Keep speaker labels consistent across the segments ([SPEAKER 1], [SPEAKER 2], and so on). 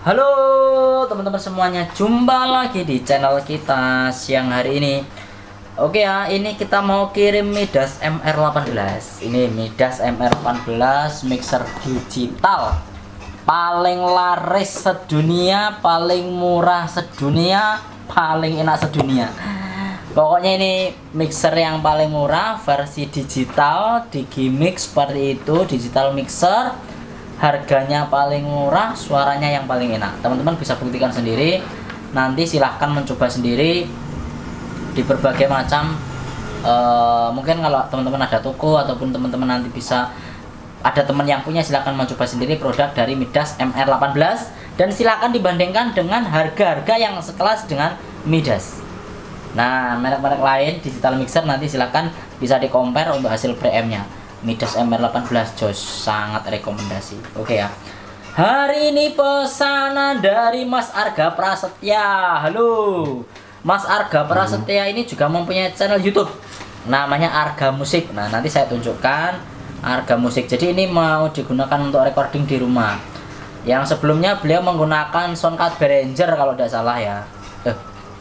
[SPEAKER 1] Halo teman-teman semuanya, jumpa lagi di channel kita siang hari ini. Oke ya, ini kita mau kirim Midas MR18. Ini Midas MR18 mixer digital paling laris sedunia, paling murah sedunia, paling enak sedunia. Pokoknya ini mixer yang paling murah, versi digital, digimix seperti itu, digital mixer. Harganya paling murah, suaranya yang paling enak. Teman-teman bisa buktikan sendiri. Nanti silahkan mencoba sendiri di berbagai macam. Mungkin kalau teman-teman ada toko ataupun teman-teman nanti bisa ada teman yang punya, silahkan mencoba sendiri produk dari Midas MR18 dan silahkan dibandingkan dengan harga-harga yang sekelas dengan Midas. Nah, merek-merek lain digital mixer nanti silahkan bisa di compare untuk hasil pre-nya. Midas MR18 jos, sangat rekomendasi. Oke ya. Hari ini pesanan dari Mas Arga Prasetya. Halo. Mas Arga Prasetya ini juga mempunyai channel YouTube. Namanya Arga Musik. Nah, nanti saya tunjukkan Arga Musik. Jadi ini mau digunakan untuk recording di rumah. Yang sebelumnya beliau menggunakan Soundcard Behringer kalau tidak salah ya.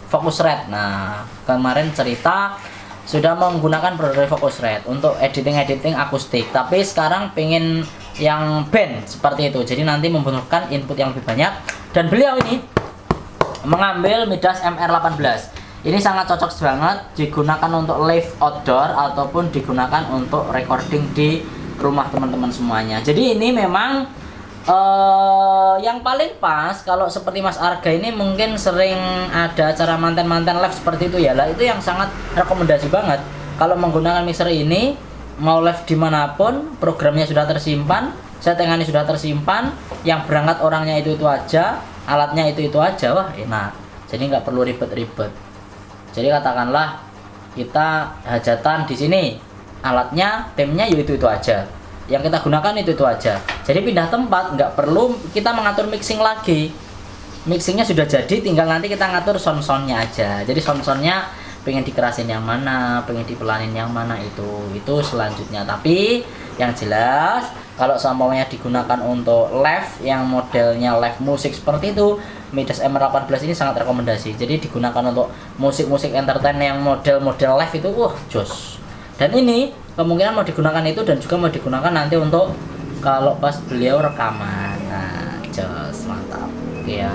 [SPEAKER 1] Focusrite. Nah, kemarin cerita sudah menggunakan produk Focusrite untuk editing akustik, tapi sekarang pengen yang band seperti itu, jadi nanti membutuhkan input yang lebih banyak. Dan beliau ini mengambil Midas MR18. Ini sangat cocok banget digunakan untuk live outdoor ataupun digunakan untuk recording di rumah teman-teman semuanya. Jadi ini memang yang paling pas. Kalau seperti Mas Arga ini mungkin sering ada acara manten-manten live seperti itu ya lah, itu yang sangat rekomendasi banget. Kalau menggunakan mixer ini mau live dimanapun, programnya sudah tersimpan, settingannya sudah tersimpan, yang berangkat orangnya itu aja, alatnya itu aja, wah enak. Jadi nggak perlu ribet-ribet. Jadi katakanlah kita hajatan di sini, alatnya, timnya itu aja, yang kita gunakan itu aja. Jadi pindah tempat nggak perlu kita mengatur mixing lagi, mixingnya sudah jadi, tinggal nanti kita ngatur sound-soundnya aja. Jadi sound-soundnya pengen dikerasin yang mana, pengen dipelanin yang mana, itu selanjutnya. Tapi yang jelas kalau semuanya digunakan untuk live yang modelnya live musik seperti itu, Midas MR18 ini sangat rekomendasi. Jadi digunakan untuk musik-musik entertain yang model-model live itu jos. Dan ini kemungkinan mau digunakan itu dan juga mau digunakan nanti untuk kalau pas beliau rekaman. Nah, jos, mantap. Oke ya.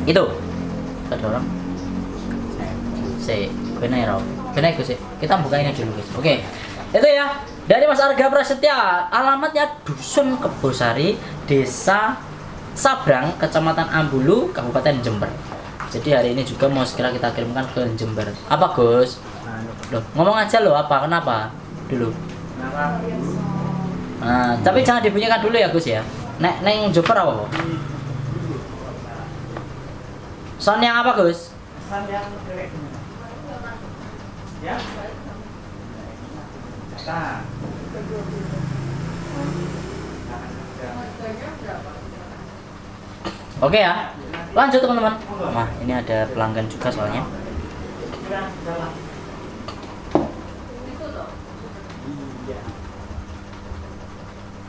[SPEAKER 1] Itu. Ada orang. Benar sih. Kita buka ini dulu, guys. Oke. Itu ya. Dari Mas Arga Prasetya. Alamatnya Dusun Kebosari, Desa Sabrang, Kecamatan Ambulu, Kabupaten Jember. Jadi hari ini juga mau segera kita kirimkan ke Jember. Apa, Gus? Loh, ngomong aja loh, apa? Kenapa? Dulu. Nah, tapi jangan dibunyikan dulu ya, Gus ya. Neng Jember apa? Sound yang apa, Gus? Sound yang ya. Oke ya, lanjut teman-teman. Nah, ini ada pelanggan juga soalnya.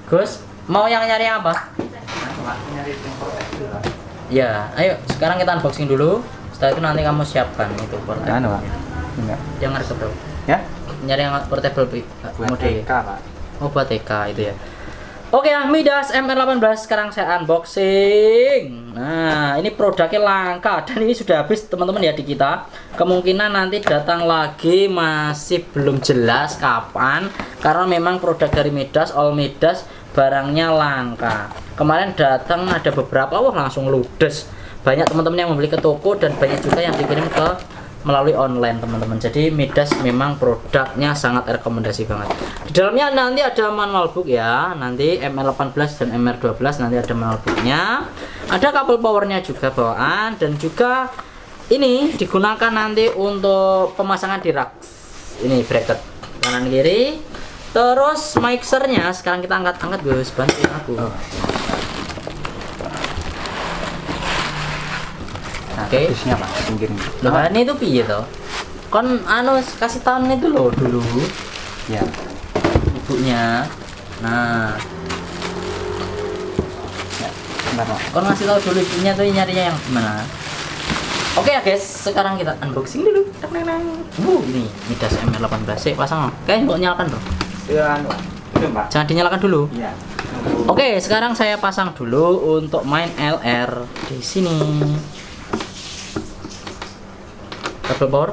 [SPEAKER 1] Gus, mau yang nyari apa? Ya, ayo sekarang kita unboxing dulu. Setelah itu nanti kamu siapkan itu portable. Yang harus berapa? Ya? Nyari yang portable mode TK, Pak. Oh, buat TK itu ya. Oke ya, Midas MR18 sekarang saya unboxing. Nah, ini produknya langka dan ini sudah habis teman-teman ya di kita. Kemungkinan nanti datang lagi masih belum jelas kapan, karena memang produk dari Midas, all Midas barangnya langka. Kemarin datang ada beberapa, wah langsung ludes. Banyak teman-teman yang membeli ke toko dan banyak juga yang dikirim ke melalui online teman-teman. Jadi Midas memang produknya sangat rekomendasi banget. Di dalamnya nanti ada manual book ya, nanti MR18 dan MR12 nanti ada manual booknya, ada kabel powernya juga bawaan, dan juga ini digunakan nanti untuk pemasangan di rak. Ini bracket kanan kiri. Terus mixernya sekarang kita angkat-angkat, Gus, bantuin aku. Oke. Bisnya Pak, pinggir. Loh, ini itu piye toh? Kon kasih tahun itu loh dulu. Ya. Ibunya. Nah. Ya.
[SPEAKER 2] Enggak, Pak.
[SPEAKER 1] Kau ngasih tahu dulu ininya tuh nyarinya yang gimana. Oke ya guys, sekarang kita unboxing dulu. Ini Midas MR18. Sih, pasang. Kayak mau nyalakan, Bro.
[SPEAKER 2] Ya, anu. Itu, Pak.
[SPEAKER 1] Jangan dinyalakan dulu.
[SPEAKER 2] Iya.
[SPEAKER 1] Oke, sekarang saya pasang dulu untuk main LR di sini. Double power.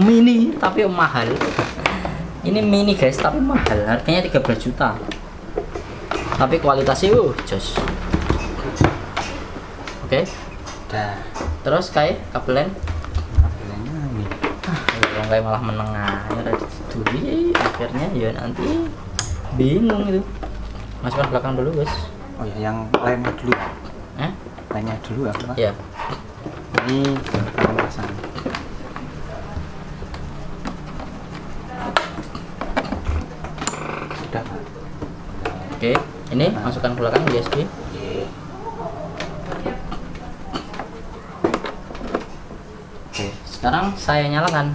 [SPEAKER 1] Mini tapi mahal. Ini mini guys, tapi mahal. Harganya 13 juta. Tapi kualitasnya jos. Oke.
[SPEAKER 2] Dah.
[SPEAKER 1] Terus kayak kabelnya
[SPEAKER 2] Ini.
[SPEAKER 1] orang kayak malah menengah ya udah dituturi akhirnya ya nanti bingung itu. Masukkan belakang dulu guys.
[SPEAKER 2] Oh ya, yang lainnya dulu. Lainnya dulu apa?
[SPEAKER 1] Ya.
[SPEAKER 2] Ini akan pasang. Sudah, Pak.
[SPEAKER 1] Oke, ini masukkan ke belakang USB. Oke, sekarang saya nyalakan.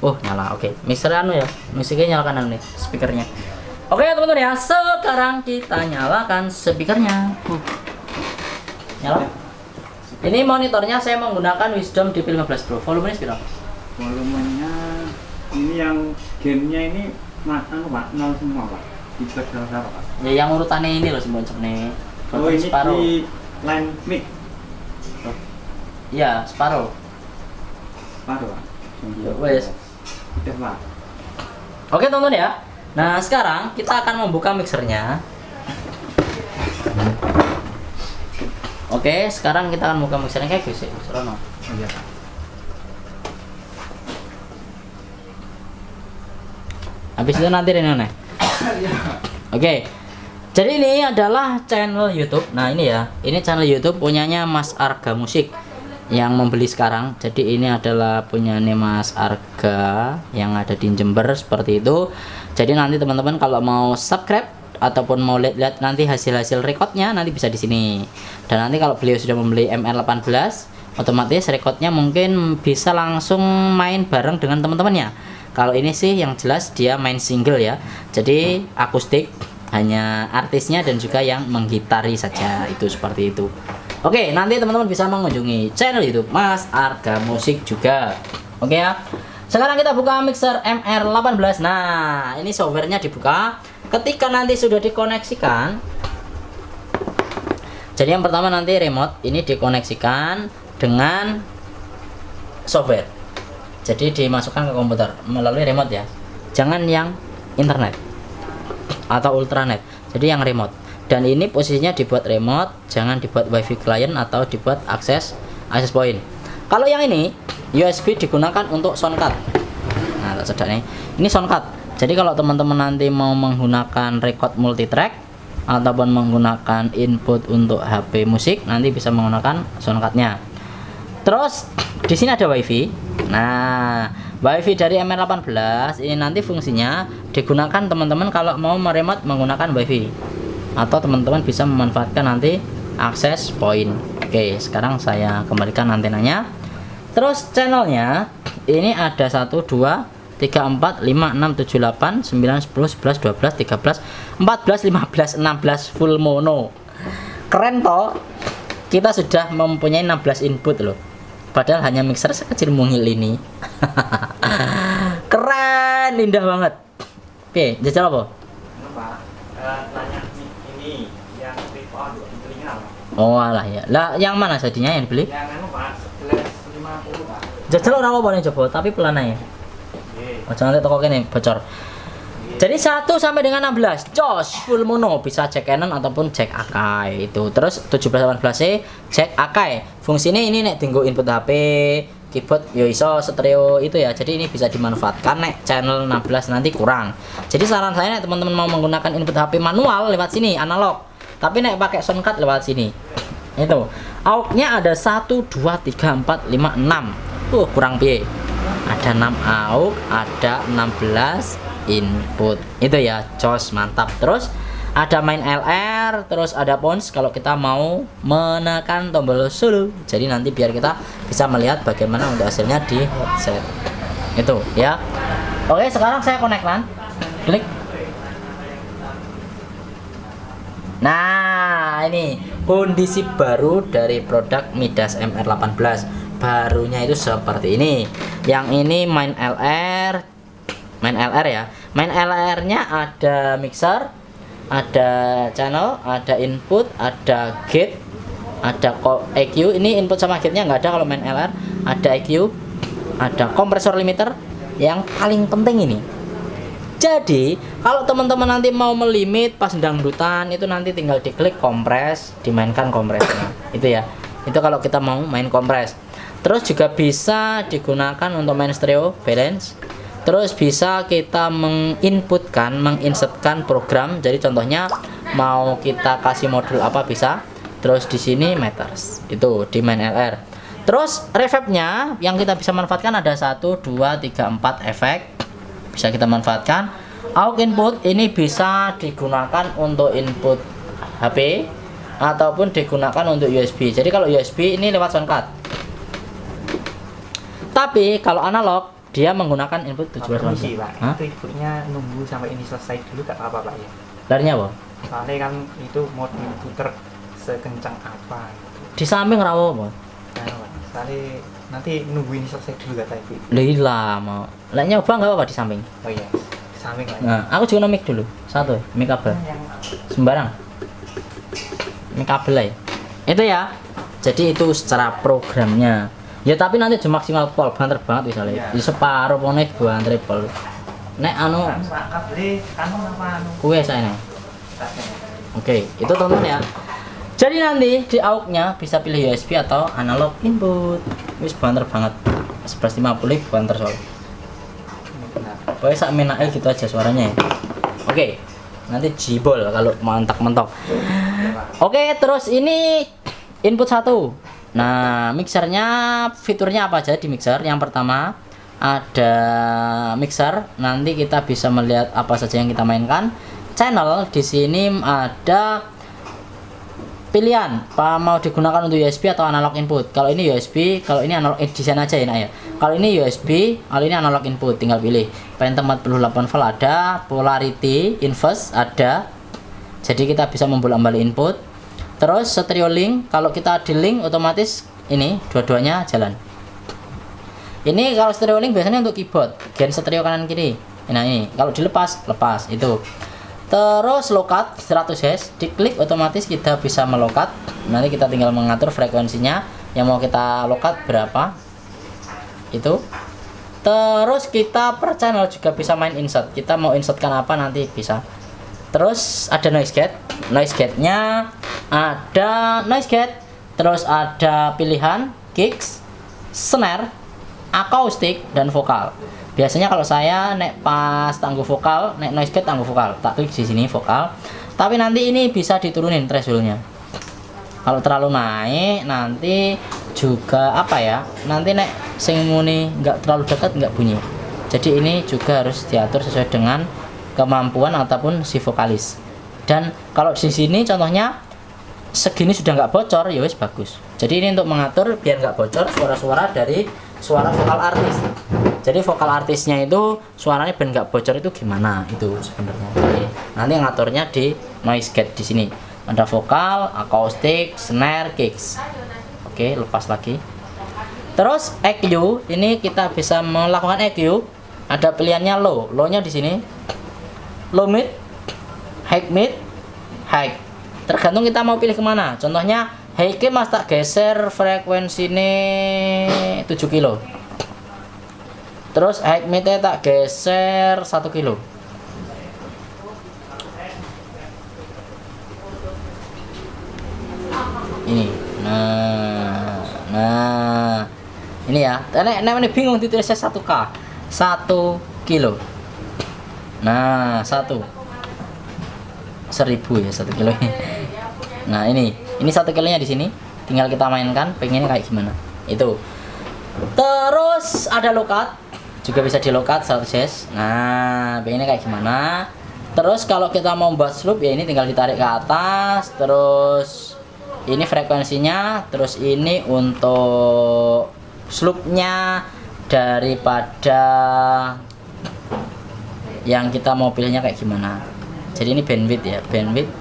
[SPEAKER 1] Oh, nyala. Oke, mixer anu ya. Musiknya nyalakan anu nih, speakernya. Oke, teman-teman ya. Sekarang kita nyalakan speakernya. Nyala. Ini monitornya saya menggunakan Wisdom DP15 Pro. Volumenya berapa?
[SPEAKER 2] Volumenya ini yang gamenya ini anu, Pak, 0 semua, Pak. Tipe berapa, Pak?
[SPEAKER 1] Ya yang urutannya ini loh sebenarnya.
[SPEAKER 2] Oh, ini di line mic.
[SPEAKER 1] Iya, Sparrow.
[SPEAKER 2] Pak.
[SPEAKER 1] Ya, wes.
[SPEAKER 2] Udah, Pak.
[SPEAKER 1] Oke, teman-teman ya. Nah, sekarang kita akan membuka mixernya. Oke, sekarang kita akan buka mixernya kayak gitu sih. Serono.
[SPEAKER 2] Oh iya, Pak.
[SPEAKER 1] Habis itu nanti Reno. Oke. Jadi ini adalah channel YouTube. Nah, ini ya. Ini channel YouTube punyanya Mas Arga Musik yang membeli sekarang. Jadi ini adalah punyanya Mas Arga yang ada di Jember seperti itu. Jadi nanti teman-teman kalau mau subscribe ataupun mau lihat nanti hasil-hasil recordnya nanti bisa di sini. Dan nanti kalau beliau sudah membeli MR18, otomatis recordnya mungkin bisa langsung main bareng dengan teman-temannya. Kalau ini sih yang jelas dia main single ya. Jadi akustik, hanya artisnya dan juga yang menggitari saja, itu seperti itu. Oke, nanti teman-teman bisa mengunjungi channel YouTube Mas Arga Musik juga. Oke ya. Sekarang kita buka mixer MR18. Nah, ini softwarenya dibuka. Ketika nanti sudah dikoneksikan, jadi yang pertama nanti remote ini dikoneksikan dengan software. Jadi dimasukkan ke komputer melalui remote ya. Jangan yang internet atau ultranet. Jadi yang remote. Dan ini posisinya dibuat remote, jangan dibuat wifi client atau dibuat access point. Kalau yang ini USB digunakan untuk soundcard. Nah, tak sedap nih. Ini soundcard. Jadi kalau teman-teman nanti mau menggunakan record multitrack ataupun menggunakan input untuk HP musik, nanti bisa menggunakan soundcardnya. Terus di sini ada wifi. Nah, wifi dari MR18 ini nanti fungsinya digunakan teman-teman kalau mau meremote menggunakan wifi, atau teman-teman bisa memanfaatkan nanti access point. Oke, sekarang saya kembalikan antenanya. Terus channelnya ini ada 1, 2, 3, 4, 5, 6, 7, 8, 9, 10, 11, 12, 13, 14, 15, 16 full mono. Keren toh? Kita sudah mempunyai 16 input loh. Padahal hanya mixer sekecil mungil ini. Keren, indah banget. Oke, jajal apa?
[SPEAKER 2] Tanya ini yang tripod telinga.
[SPEAKER 1] Oh alah ya. Lah yang mana jadinya yang dibeli?
[SPEAKER 2] Yang anu, Pak, 1150, Pak.
[SPEAKER 1] Jajal ora apa-apa nih coba, tapi pelan aja. Oh, jangan toko kene bocor. Jadi 1 sampai dengan 16 jos full mono, bisa jack Canon ataupun jack Akai itu. Terus 1718C jack Akai. Fungsinya ini nek tinggal input HP, keyboard yo iso stereo itu ya. Jadi ini bisa dimanfaatkan nek channel 16 nanti kurang. Jadi saran saya nek teman-teman mau menggunakan input HP manual lewat sini analog. Tapi nek pakai soundcard lewat sini. Itu. Aux-nya ada 1 2 3 4 5 6. Kurang piye? Ada 6 aux, ada 16 input. Itu ya, jos mantap. Terus ada main LR, terus ada pons kalau kita mau menekan tombol solo. Jadi nanti biar kita bisa melihat bagaimana untuk hasilnya di headset. Itu ya. Oke, sekarang saya connect kan. Klik. Nah, ini kondisi baru dari produk Midas MR18. Barunya itu seperti ini. Yang ini main LR ya. Main LR-nya ada mixer, ada channel, ada input, ada gate, ada EQ. Ini input sama gate-nya nggak ada kalau main LR. Ada EQ, ada kompresor limiter. Yang paling penting ini, jadi kalau teman-teman nanti mau melimit pas dangdutan itu nanti tinggal diklik kompres, dimainkan kompresnya. Itu ya. Itu kalau kita mau main kompres. Terus juga bisa digunakan untuk main stereo balance. Terus bisa kita menginsertkan program. Jadi contohnya mau kita kasih modul apa bisa. Terus di sini meters. Itu di main LR. Terus reverbnya yang kita bisa manfaatkan ada 1, 2, 3, 4 efek. Bisa kita manfaatkan. Aux input ini bisa digunakan untuk input HP ataupun digunakan untuk USB. Jadi kalau USB ini lewat soundcard. Tapi kalau analog dia menggunakan input 17 volt.
[SPEAKER 3] Itu inputnya nunggu sampai ini selesai dulu gak apa-apa Pak ya.
[SPEAKER 1] Larinya apa?
[SPEAKER 3] Soalnya kan itu mau diputer sekencang apa gitu.
[SPEAKER 1] Di samping rawo apa?
[SPEAKER 3] Nah, Pak. Soalnya nanti nunggu ini selesai dulu kata Ibu.
[SPEAKER 1] Lah mau. Lah nyoba nggak apa-apa di samping.
[SPEAKER 3] Oh iya, di samping lah.
[SPEAKER 1] Nah, aku juga mic dulu. Satu, mic kabel. Sembarang. Mic kabel lah ya. Itu ya. Jadi itu secara programnya. Ya tapi nanti cuma maksimal pol banter banget misalnya.
[SPEAKER 3] Iya.
[SPEAKER 1] Di separuh pone buan triple. Nek anu
[SPEAKER 3] kabel anu apa anu.
[SPEAKER 1] kuwe saya. Oke, itu tonton ya. Jadi nanti di aux-nya bisa pilih USB atau analog input. Wis banter banget. 1150 banter soal. Pokoknya sak menake gitu aja suaranya ya. Oke. Nanti jibol kalau mantap-mentok. Oke, terus ini input 1. Nah, mixernya fiturnya apa aja di mixer? Yang pertama ada mixer. Nanti kita bisa melihat apa saja yang kita mainkan. Channel di sini ada pilihan mau digunakan untuk USB atau analog input. Kalau ini USB, kalau ini analog desain aja ya, ya. Kalau ini USB, kalau ini analog input, tinggal pilih. Phantom 48 volt ada, polarity inverse ada. Jadi kita bisa membolak-balik input. Terus stereo link, kalau kita di link otomatis ini dua-duanya jalan. Ini kalau stereo link biasanya untuk keyboard, gen stereo kanan kiri. Nah ini, kalau dilepas, lepas itu. Terus lokat 100 Hz, diklik otomatis kita bisa melokat. Nanti kita tinggal mengatur frekuensinya yang mau kita lokat berapa. Itu. Terus kita per channel juga bisa main insert. Kita mau insertkan apa nanti bisa. Terus ada noise gate. Noise gate-nya ada noise gate. Terus ada pilihan kicks, snare, akustik dan vokal. Biasanya kalau saya nek pas tangguh vokal, nek noise gate tangguh vokal, tak klik di sini vokal. Tapi nanti ini bisa diturunin thresholdnya. Kalau terlalu naik nanti juga apa ya? Nanti nek sing muni nggak terlalu dekat nggak bunyi. Jadi ini juga harus diatur sesuai dengan kemampuan ataupun si vokalis. Dan kalau di sini contohnya segini sudah nggak bocor, ya wis bagus. Jadi ini untuk mengatur biar nggak bocor suara-suara dari suara vokal artis. Jadi vokal artisnya itu suaranya ben nggak bocor itu gimana itu sebenarnya. Jadi nanti ngaturnya di noise gate di sini. Ada vokal, akustik, snare, kicks. Oke, lepas lagi. Terus EQ ini kita bisa melakukan EQ. Ada pilihannya low, low-nya di sini. Low mid, high. Tergantung kita mau pilih kemana. Contohnya high mas tak geser frekuensi ini 7 kilo. Terus high mid tak geser 1 kilo. Ini. Nah. Ini ya. Nek bingung ditulisnya 1K. 1 kilo. Nah, 1000 ya 1 kilo. Nah, ini 1 kilonya di sini. Tinggal kita mainkan pengennya kayak gimana. Itu. Terus ada lokat. Juga bisa di lokat 100 Hz. Nah, pengennya kayak gimana. Terus kalau kita mau buat loop ya ini tinggal ditarik ke atas. Terus ini frekuensinya. Terus ini untuk loopnya daripada yang kita mau pilihnya kayak gimana. Jadi ini bandwidth ya, bandwidth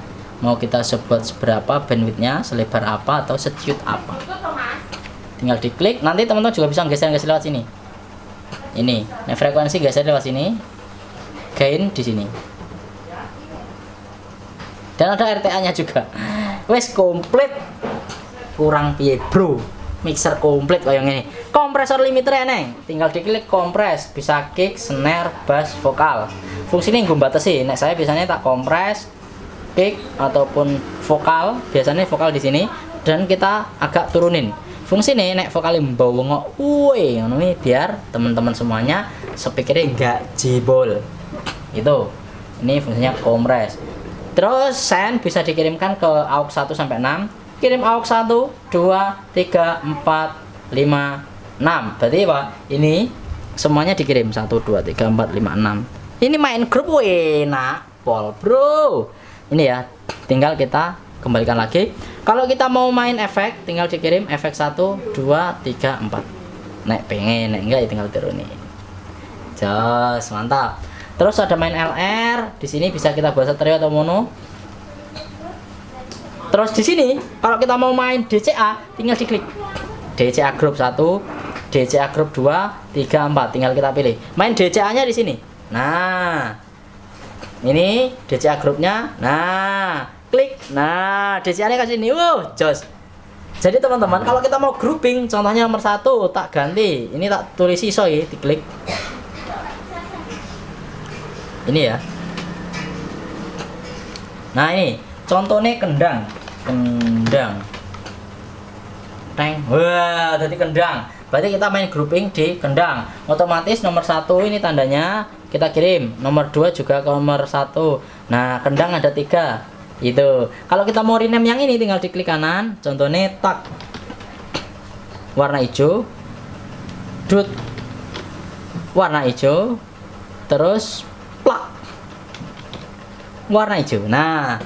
[SPEAKER 1] mau kita buat seberapa bandwidthnya, selebar apa atau seciut apa, tinggal diklik. Nanti teman-teman juga bisa geser-geser lewat sini. Ini, nah frekuensi geser lewat sini, gain di sini, dan ada RTA-nya juga. Wes komplit, kurang piye bro, mixer komplit kayak ini. Kompresor limiter neng, tinggal diklik kompres, bisa kick, snare, bass, vokal. Fungsinya gue batasi. Nek saya biasanya tak kompres, kick ataupun vokal, biasanya vokal di sini, dan kita agak turunin. Fungsi nih nek vokalnya mbawengok, ngono biar teman-teman semuanya speakernya enggak jebol. Itu. Ini fungsinya kompres. Terus send bisa dikirimkan ke aux 1 sampai 6. Kirim aux 1, 2, 3, 4, 5, 6. Berarti apa? Ini semuanya dikirim 1, 2, 3, 4, 5, 6. Ini main grup enak pol bro. Ini ya, tinggal kita kembalikan lagi. Kalau kita mau main efek, tinggal dikirim efek 1, 2, 3, 4. Nek pengen, nek enggak ya tinggal turunin. Jos, mantap. Terus ada main LR, di sini bisa kita buat stereo atau mono. Terus di sini kalau kita mau main DCA, tinggal diklik DCA group 1, DCA group 2, 3, 4, tinggal kita pilih. Main DCA-nya di sini. Nah, ini DCA grupnya. Nah, klik. Nah, DCA-nya ke sini. Jos. Jadi teman-teman, kalau kita mau grouping, contohnya nomor 1 tak ganti. Ini tak tulis ISO ya, diklik. Ini ya. Nah, ini contohnya kendang. Teng. Wah, jadi kendang. Berarti kita main grouping di kendang. Otomatis nomor 1 ini tandanya kita kirim, nomor 2 juga ke nomor 1. Nah, kendang ada 3. Itu. Kalau kita mau rename yang ini tinggal diklik kanan, contohnya tak warna hijau, dut warna hijau, terus plak warna hijau. Nah,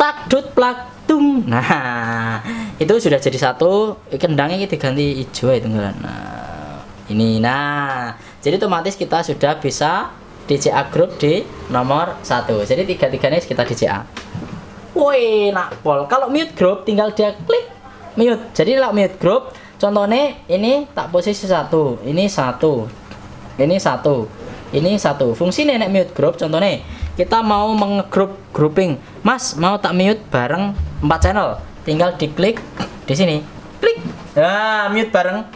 [SPEAKER 1] tak dut plak tung. Nah, itu sudah jadi satu. Kendangnya kita diganti hijau itu enggak. Nah, ini. Nah, jadi otomatis kita sudah bisa DCA group di nomor 1. Jadi tiga-tiganya kita DCA. Woi, nak pol. Kalau mute group tinggal dia klik mute. Jadi kalau mute group, contohnya ini tak posisi 1, ini 1, ini 1, ini 1. Fungsi nenek mute group, contohnya kita mau grouping. Mas, mau tak mute bareng 4 channel. Tinggal diklik di sini. Klik. Nah, mute bareng.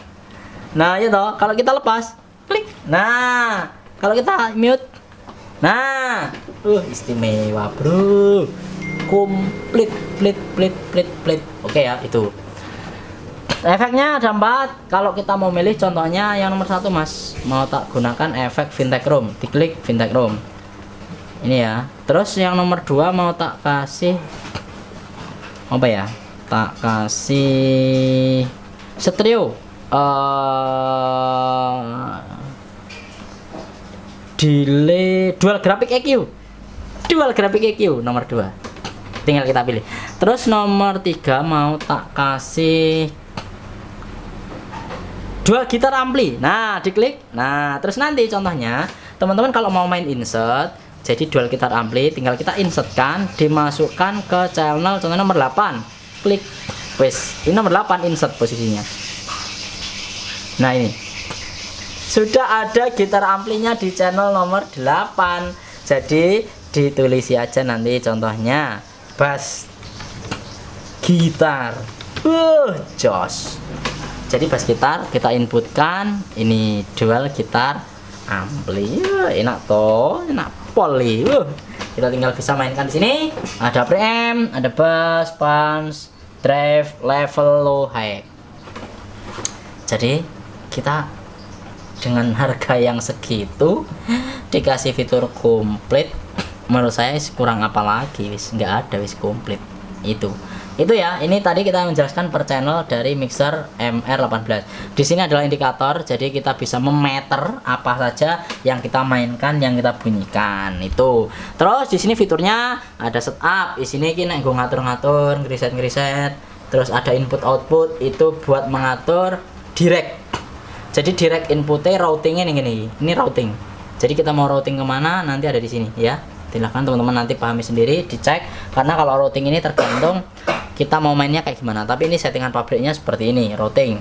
[SPEAKER 1] Nah, ya toh, kalau kita lepas, klik. Nah, kalau kita mute, nah, istimewa bro, komplit, plit. Oke ya, itu. Efeknya ada 4. Kalau kita mau milih, contohnya yang nomor 1 mas, mau tak gunakan efek vintage room, diklik vintage room. Ini ya. Terus yang nomor 2 mau tak kasih apa ya? Tak kasih stereo. Delay dual graphic EQ nomor 2, tinggal kita pilih. Terus nomor 3 mau tak kasih dual gitar ampli. Nah, diklik. Nah, terus nanti contohnya teman-teman kalau mau main insert, jadi dual gitar ampli tinggal kita insertkan, dimasukkan ke channel contohnya nomor 8. Klik. Wes, ini nomor 8 insert posisinya. Nah, ini sudah ada gitar amplinya di channel nomor 8. Jadi ditulis aja nanti contohnya bass gitar. Jos. Jadi bass gitar kita inputkan, ini dual gitar ampli. Enak toh, enak poli. Kita tinggal bisa mainkan di sini. Ada preamp, ada bass, punch, drive, level, low, high. Jadi kita dengan harga yang segitu dikasih fitur komplit, menurut saya kurang apa lagi, wis nggak ada, wis komplit. Itu ya. Ini tadi kita menjelaskan per channel dari mixer MR18. Di sini adalah indikator, jadi kita bisa memeter apa saja yang kita mainkan, yang kita bunyikan. Itu. Terus di sini fiturnya ada setup. Di sini kita gue ngatur-ngatur, ngeriset. Terus ada input output, itu buat mengatur direct. Jadi direct inputnya routingnya ini routing. Jadi kita mau routing kemana nanti ada di sini ya. silahkan teman-teman nanti pahami sendiri, dicek, karena kalau routing ini tergantung kita mau mainnya kayak gimana. Tapi ini settingan pabriknya seperti ini, routing.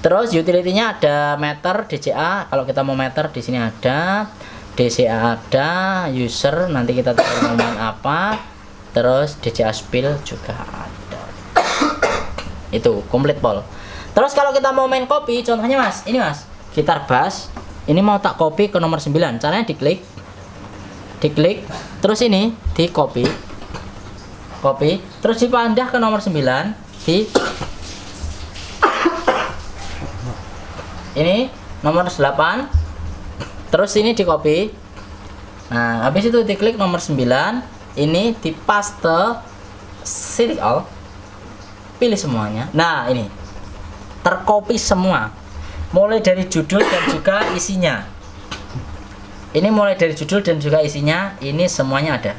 [SPEAKER 1] Terus utility-nya ada meter, DCA. Kalau kita mau meter di sini ada, DCA ada, user nanti kita mau main apa, terus DCA spill juga ada. Itu komplit pol. Terus kalau kita mau main copy, contohnya Mas, ini Mas, gitar bass. Ini mau tak copy ke nomor 9. Caranya diklik, terus ini di copy, terus dipindah ke nomor 9, di ini nomor 8, terus ini di copy. Nah, habis itu diklik nomor 9, ini di paste, select all, pilih semuanya. Nah, ini tercopy semua, mulai dari judul dan juga isinya. Ini mulai dari judul dan juga isinya, ini semuanya ada.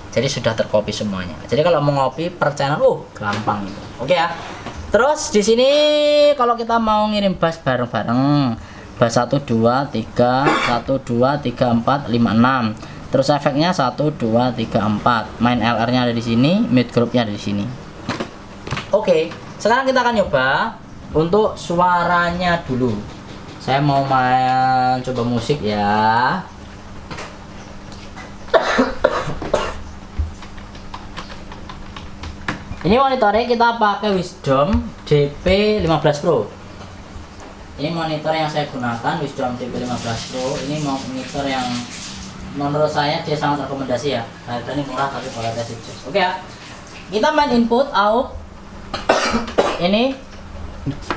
[SPEAKER 1] Jadi sudah tercopy semuanya. Jadi kalau mau ngopi per channel, gampang itu. Oke ya. Terus di sini kalau kita mau ngirim bass bareng-bareng, bass 1 2 3 1 2 3 4 5 6. Terus efeknya 1 2 3 4. Main LR-nya ada di sini, mid group-nya ada di sini. Oke, sekarang kita akan nyoba untuk suaranya dulu. Saya mau main coba musik ya. Ini monitornya kita pakai Wisdom DP15 Pro. Ini monitor yang saya gunakan, Wisdom DP15 Pro. Ini monitor yang menurut saya dia sangat rekomendasi ya. Harganya murah tapi kualitas sukses. Oke ya. Kita main input out. Ini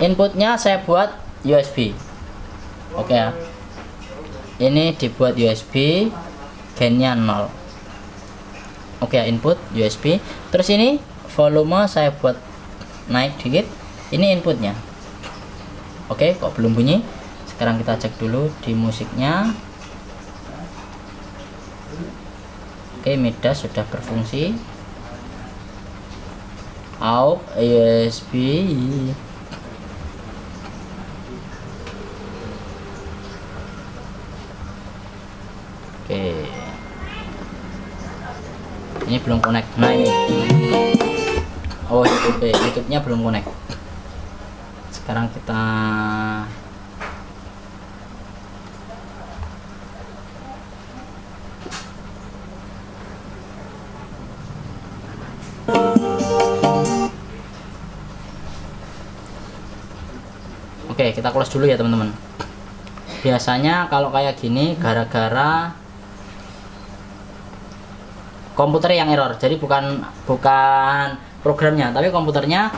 [SPEAKER 1] inputnya saya buat USB. Oke ya. Ini dibuat USB, gainnya 0. Oke ya, input USB. Terus ini volume saya buat naik dikit. Ini inputnya. Oke, kok belum bunyi? Sekarang kita cek dulu di musiknya. Oke, Midas sudah berfungsi. Out USB. Oke, ini belum connect. Nah ini, YouTube-nya belum connect. Sekarang kita kita close dulu ya teman-teman. Biasanya kalau kayak gini gara-gara komputer yang error, jadi bukan programnya, tapi komputernya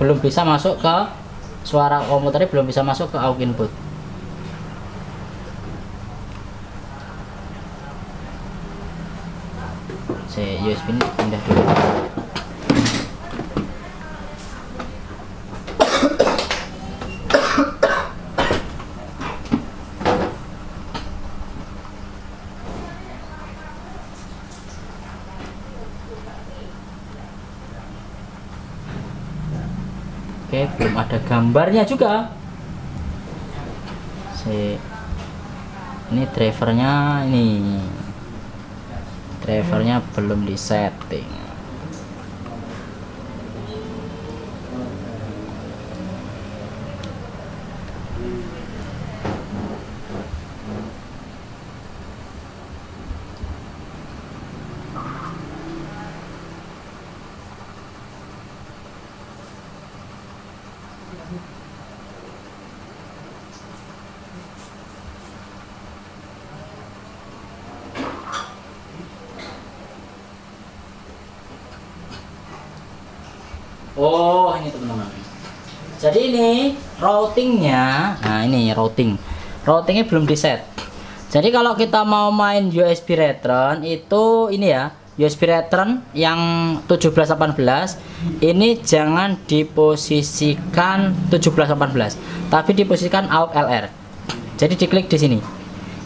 [SPEAKER 1] belum bisa masuk ke suara, komputernya belum bisa masuk ke aux input. USB ini pindah dulu. Oke, belum ada gambarnya juga. Ini drivernya, drivernya belum disetting. Oh, ini teman-teman. Jadi ini routingnya, nah ini routingnya belum di set. Jadi kalau kita mau main USB return itu ini ya, USB return yang 1718 ini jangan diposisikan 1718, tapi diposisikan aux LR. Jadi diklik di sini.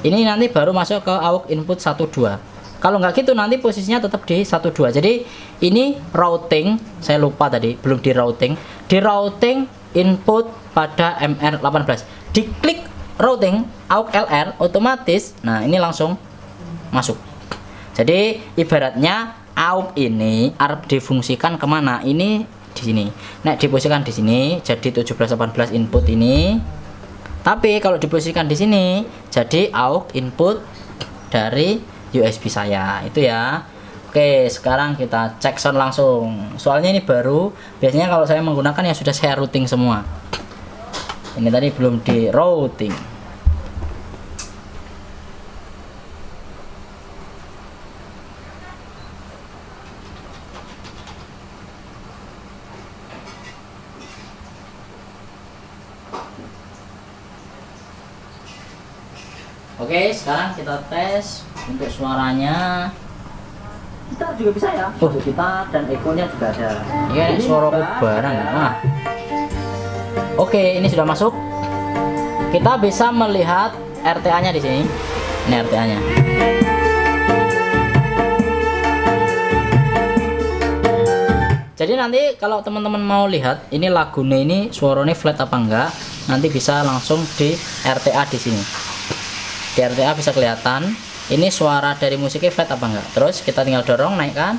[SPEAKER 1] Ini nanti baru masuk ke aux input 12. Kalau nggak gitu nanti posisinya tetap di 12. Jadi ini routing, saya lupa tadi belum di routing input pada MR18. Diklik routing aux LR otomatis. Nah, ini langsung masuk. Jadi ibaratnya AUX ini arep difungsikan kemana? Ini di sini. Nek diposisikan di sini jadi 1718 input ini. Tapi kalau diposisikan di sini jadi AUX input dari USB saya. Itu ya. Oke, sekarang kita cek sound langsung. Soalnya ini baru. Biasanya kalau saya menggunakan ya sudah saya routing semua. Ini tadi belum di routing. Oke, sekarang kita tes untuk suaranya.
[SPEAKER 4] Gitar juga bisa ya?
[SPEAKER 1] Oh, gitar dan ekornya juga ada. Iya, suara barang. Nah. Oke, ini sudah masuk. Kita bisa melihat RTA-nya di sini. Ini RTA-nya. Jadi nanti kalau teman-teman mau lihat ini lagunya ini suaranya flat apa enggak, nanti bisa langsung di RTA di sini. Di RTA bisa kelihatan ini suara dari musiknya flat apa enggak. Terus kita tinggal dorong naikkan.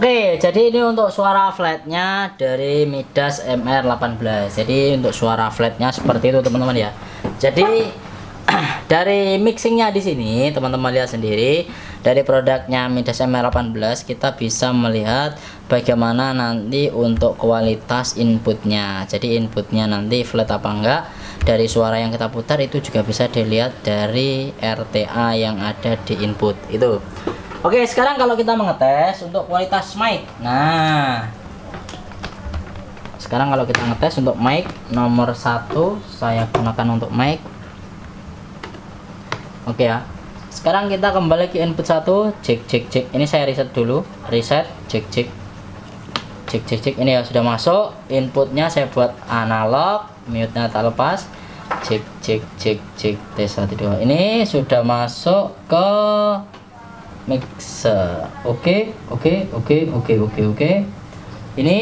[SPEAKER 1] Oke, jadi ini untuk suara flatnya dari Midas MR18. Jadi untuk suara flatnya seperti itu teman-teman ya. Jadi dari mixingnya di sini teman-teman lihat sendiri, dari produknya Midas MR18 kita bisa melihat bagaimana nanti untuk kualitas inputnya. Jadi inputnya nanti flat apa enggak, dari suara yang kita putar itu juga bisa dilihat dari RTA yang ada di input itu. Oke, sekarang kalau kita mengetes untuk kualitas mic. Nah, sekarang kalau kita ngetes untuk mic nomor 1, saya gunakan untuk mic. Oke ya. Sekarang kita kembali ke input 1, cek. Ini saya reset dulu, reset, cek. Ini ya sudah masuk. Inputnya saya buat analog, mute-nya tak lepas. Cek, tes 1 2. Ini sudah masuk ke mixer. Oke. Ini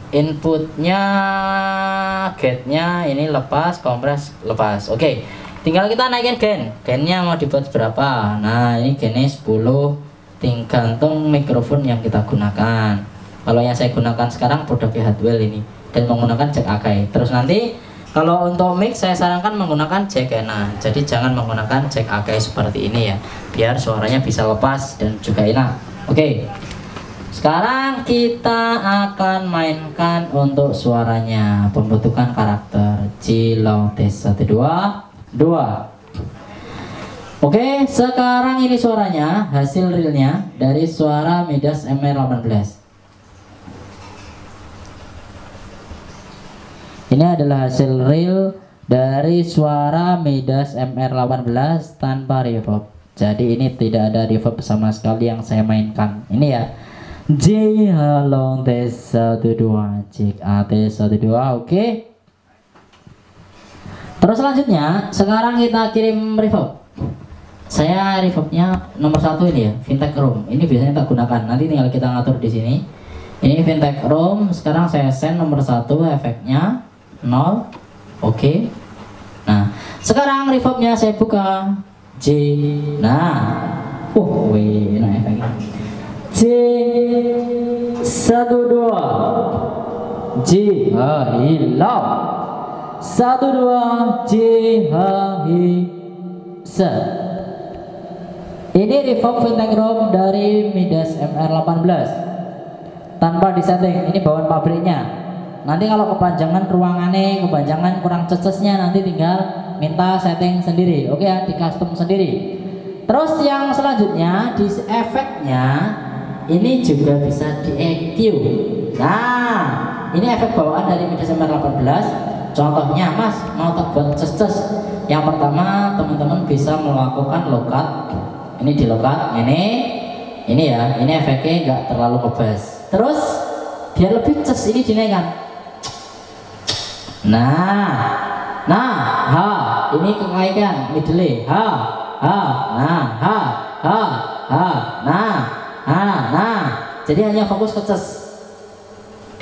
[SPEAKER 1] inputnya, gate-nya ini lepas, kompres lepas. Oke, tinggal kita naikin gainnya mau dibuat berapa. Nah, ini gainnya 10, tergantung mikrofon yang kita gunakan. Kalau yang saya gunakan sekarang produknya Hardwell ini, dan menggunakan jack Akai. Terus nanti kalau untuk mix saya sarankan menggunakan jack enak. Jadi jangan menggunakan jack Akai seperti ini ya, biar suaranya bisa lepas dan juga enak. Oke, sekarang kita akan mainkan untuk suaranya, pembentukan karakter. G long test 1 2 2. Oke, sekarang ini suaranya, hasil realnya dari suara Midas MR18. Ini adalah hasil real dari suara Midas MR18 tanpa reverb. Jadi ini tidak ada reverb sama sekali yang saya mainkan. Ini ya, J long test 1 2, cek A test 1 2. Oke. Terus selanjutnya sekarang kita kirim reverb. Saya reverbnya nomor 1 ini ya, Vintage Room. Ini biasanya tak gunakan. Nanti tinggal kita ngatur di sini. Ini Vintage Room. Sekarang saya send nomor 1, efeknya 0. Oke. Nah, sekarang reverbnya saya buka J. Nah, nah efeknya J 1 2 J hilang 1 2 J se. Ini reverb Vintage Room dari Midas MR18 tanpa disetting. Ini bawaan pabriknya. Nanti kalau kepanjangan ruangannya, kepanjangan kurang cecesnya, nanti tinggal minta setting sendiri. Oke ya, di custom sendiri. Terus yang selanjutnya di efeknya ini juga bisa di EQ. Nah, ini efek bawaan dari Midas MR18. Contohnya, Mas mau buat ces-ces. Yang pertama, teman-teman bisa melakukan lokat. Ini di lokat, ini ya, ini efeknya nggak terlalu ngebas. Terus biar lebih ces ini dinaikkan. Nah, ini kekaikan middle, nah, jadi hanya fokus ke ces,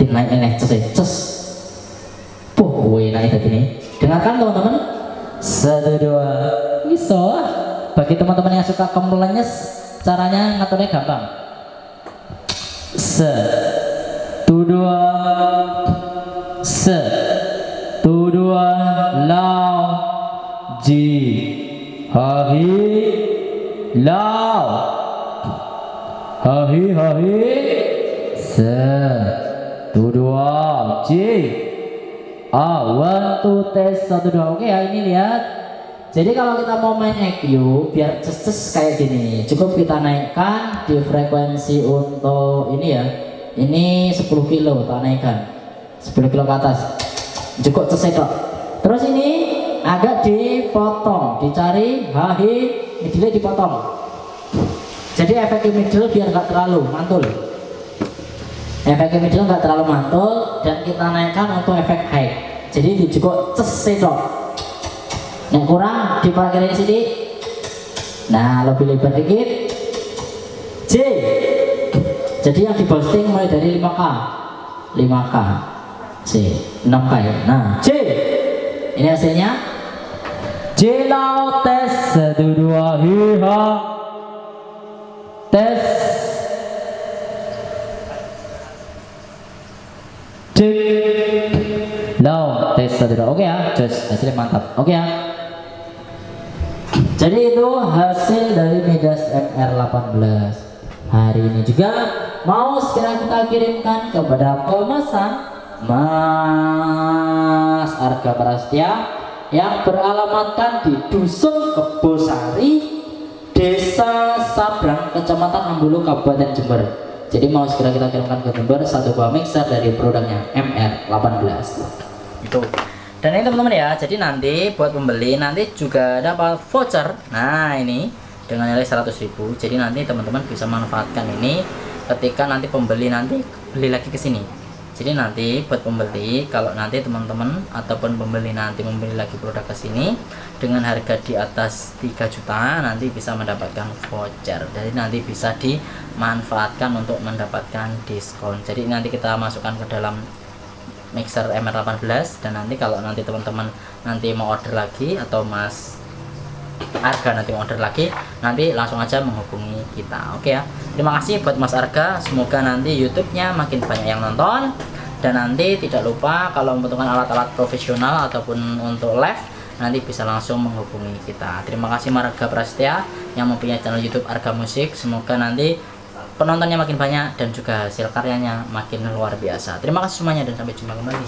[SPEAKER 1] dinaik ces, naik tadi nih. Dengarkan teman-teman, 1 2, bisa. Bagi teman-teman yang suka kemelenyes, caranya ngaturnya gampang. 1 2 lao G lao se 1 2 J 1 2 tes 1 2. Oke ya, ini lihat. Jadi kalau kita mau main EQ biar ces kayak gini, cukup kita naikkan di frekuensi untuk ini ya. Ini 10 kilo kita naikkan 10 kilo ke atas, cukup cesedok. Terus ini agak dipotong, dicari middle dipotong. Jadi efek middle biar nggak terlalu mantul. Efek middle nggak terlalu mantul dan kita naikkan untuk efek high. Jadi cukup cesedok. Yang kurang dipakai di sini. Nah, lebih lebar dikit. J. Jadi yang di boosting mulai dari 5K. C 6K ya. Nah, J. Ini hasilnya. J lao tes 1 2 tes. Cek. Low, tes saudara. Oke ya, just hasilnya mantap. Oke ya. Jadi itu hasil dari Midas MR18 hari ini juga mau segera kita kirimkan kepada pemesan Mas Arga Prastia yang beralamatkan di Dusun Kebosari, Desa Sabrang, Kecamatan Ambulu, Kabupaten Jember. Jadi mau segera kita kirimkan ke Jember satu buah mixer dari produknya MR18 itu. Dan ini teman-teman ya, jadi nanti buat pembeli nanti juga dapat voucher. Nah ini dengan nilai 100.000. Jadi nanti teman-teman bisa manfaatkan ini ketika nanti pembeli nanti beli lagi ke sini. Jadi nanti buat pembeli, kalau nanti teman-teman ataupun pembeli nanti membeli lagi produk ke sini dengan harga di atas 3 juta, nanti bisa mendapatkan voucher. Jadi nanti bisa dimanfaatkan untuk mendapatkan diskon. Jadi nanti kita masukkan ke dalam mixer MR18, dan nanti kalau nanti teman-teman nanti mau order lagi atau Mas Arga nanti mau order lagi, nanti langsung aja menghubungi kita. Oke ya, terima kasih buat Mas Arga, semoga nanti YouTube-nya makin banyak yang nonton. Dan nanti tidak lupa kalau membutuhkan alat-alat profesional ataupun untuk live, nanti bisa langsung menghubungi kita. Terima kasih Mas Arga Prastia yang mempunyai channel YouTube Arga Musik. Semoga nanti penontonnya makin banyak dan juga hasil karyanya makin luar biasa. Terima kasih semuanya dan sampai jumpa kembali.